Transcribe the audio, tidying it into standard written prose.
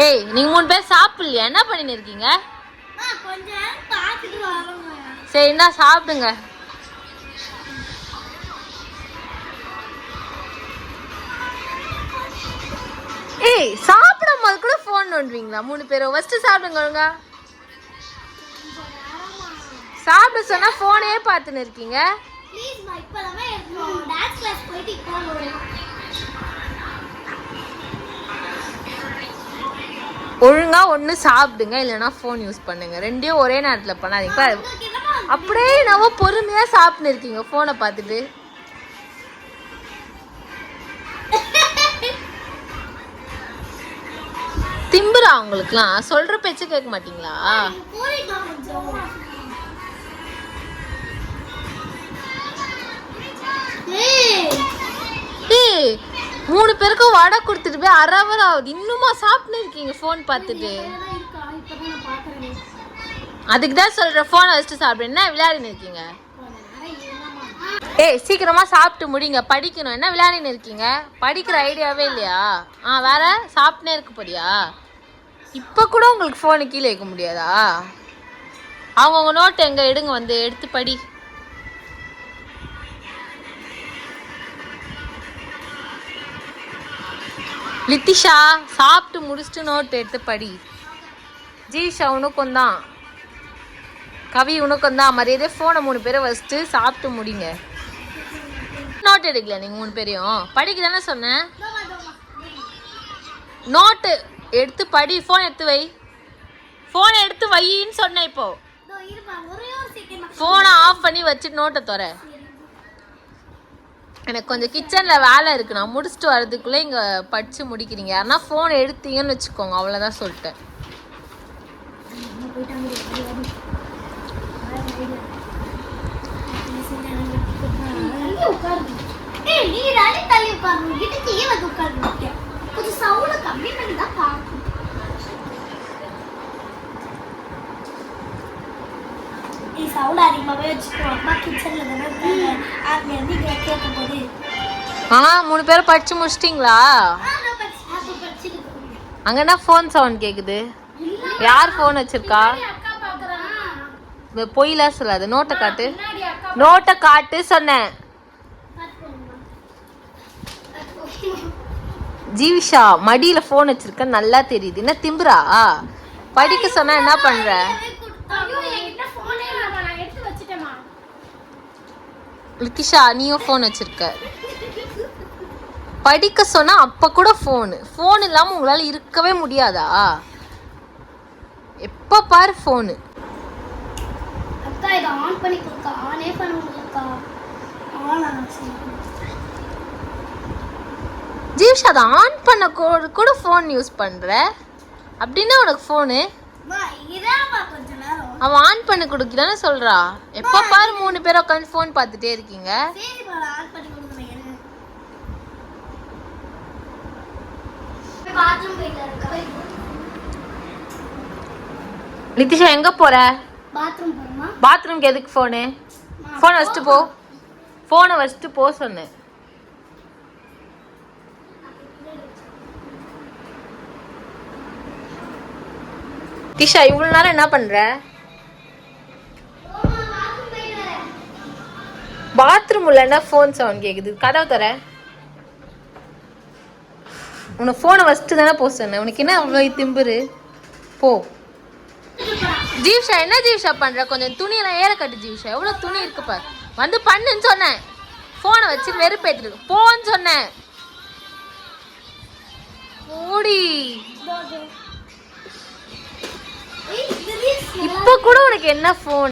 ஏய் நீங்க 3 பேர் சாப்பிடலையா? என்ன பண்ணிட்டு இருக்கீங்க? சரி என்ன சாப்பிடுங்க. ஏய் சாப்பிடும் போது கூட போன் நோண்டுவீங்களா 3 பேரும்? ஃபர்ஸ்ட் சாப்பிடுங்க ஒழுங்கா. சாப்பிட சொன்னா போனே பார்த்துன்னு இருக்கீங்க. ஒழுங்கா ஒன்று சாப்பிடுங்க, இல்லைன்னா ஃபோன் யூஸ் பண்ணுங்க. ரெண்டையும் ஒரே நேரத்தில் பண்ணாதீங்க. அப்படியே நம்ம பொறுமையா சாப்பிட்டு இருக்கீங்க ஃபோனை பார்த்துட்டு. திம்புறா உங்களுக்குலாம்? சொல்ற பேச்சு கேட்க மாட்டீங்களா? ஏய் 3 பேருக்கும் வடை கொடுத்துட்டு போய் அரை ஹவர் ஆகுது, இன்னுமா சாப்பிட்டு இருக்கீங்க ஃபோன் பார்த்துட்டு? அதுக்கு தான் சொல்ற ஃபோனை வச்சுட்டு சாப்பிடு. என்ன விளையாடின்னு இருக்கீங்க? ஏய் சீக்கிரமா சாப்பிட்டு முடிங்க, படிக்கணும். என்ன விளையாடின்னு இருக்கீங்க? படிக்கிற ஐடியாவே இல்லையா? வேற சாப்பிட்டுனே இருக்க போறியா? இப்போ கூட உங்களுக்கு ஃபோனு கீழே வைக்க முடியாதா? அவங்கவுங்க நோட்டு எங்க எடுங்க, வந்து எடுத்து படி. லித்திஷா சாப்பிட்டு முடிச்சுட்டு நோட் எடுத்து படி. ஜீஷா உனக்கும் தான், கவி உனக்கும் தான். மரியாதையே ஃபோனை 3 பேரை வச்சுட்டு சாப்பிட்டு முடிங்க. நோட் எடுக்கல நீங்க 3 பேரையும்? படிக்க தானே சொன்னேன். நோட்டு எடுத்து படி. ஃபோன் எடுத்து வை. ஃபோனை எடுத்து வையின்னு சொன்னேன். இப்போ ஃபோனை ஆஃப் பண்ணி வச்சுட்டு நோட்டை தர. எனக்கு கொஞ்சம் கிச்சனில் வேலை இருக்குது, நான் முடிச்சுட்டு வரதுக்குள்ளே இங்கே படித்து முடிக்கிறீங்க. யாருன்னா ஃபோன் எடுத்தீங்கன்னு வச்சுக்கோங்க, அவ்வளோதான் சொல்லிட்டேன். மூணு பேரும் படிச்சு முடிச்சிட்டீங்களா? அங்க என்ன போன் சவுண்ட் கேக்குது? யார் போன் வச்சிருக்கா? பொய்லாம் சொல்லாது. நோட்டை காட்டு, நோட்டை காட்டு சொன்னேன். ஜீவிஷா மடியில போன் வச்சிருக்க நல்லா தெரியுது. என்ன திம்புறா? படிக்க சொன்னா என்ன பண்ற? லித்திஷா நீயும் போன் வச்சிருக்க. படிக்க சொன்னா அப்ப கூட போன். போன் இல்லாம உங்களால இருக்கவே முடியாதா? எப்ப பாரு போனு. ஜீவிஷா அதை ஆன் பண்ண கூட போன் யூஸ் பண்ற அப்படின்னா உனக்கு போனு அவன் ஆன் பண்ண கொடுக்கலன்னு சொல்றா. எப்ப பாரு 3 பேர் உட்காந்து போன் பார்த்துட்டே இருக்கீங்க. லித்திஷா எங்க போற? பாத்ரூம்க்கு எதுக்கு போனு? போனை வச்சுட்டு போ. போனை வச்சுட்டு போ சொன்னேன். திஷா இவ்வளவு நேரம் என்ன பண்ற? பாத்ரூம் உள்ள என்ன போன் சவுண்ட் கேக்குது? கதவை தர. உனக்கு போனை வச்சுட்டு தானே போ சொன்னேன். உனக்கு என்ன அவ்வளவு திம்புரு? போ. ஜீவிஷா என்ன ஜீவிஷா பண்ற? கொஞ்சம் துணியெல்லாம் ஏற கட்டு ஜீவிஷா. எவ்வளவு துணி இருக்கு பாரு. வந்து பண்ணுன்னு சொன்னேன். போனை வச்சு வெறுப்பேத்து போன்னு சொன்னேன். ஓடி இப்ப கூட உனக்கு என்ன போன்?